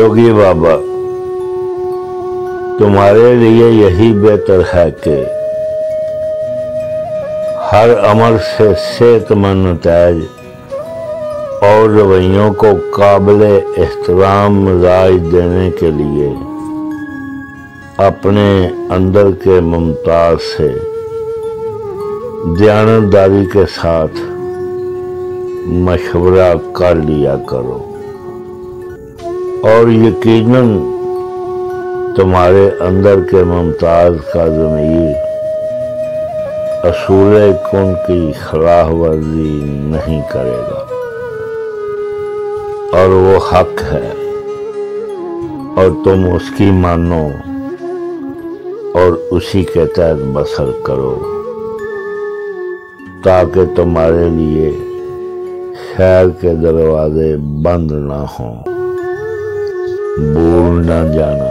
जोगी बाबा, तुम्हारे लिए यही बेहतर है कि हर अमल से सेहतमंद नताइज और रवैयों को काबिले एहतराम राज देने के लिए अपने अंदर के मुमताज से दयानतदारी के साथ मशवरा कर लिया करो और यकीनन तुम्हारे अंदर के मुमताज का ज़मीर असूल कुन की खिलाफ वर्जी नहीं करेगा और वो हक है और तुम उसकी मानो और उसी के तहत बसर करो ताकि तुम्हारे लिए खैर के दरवाजे बंद ना हों। भूल ना जाना।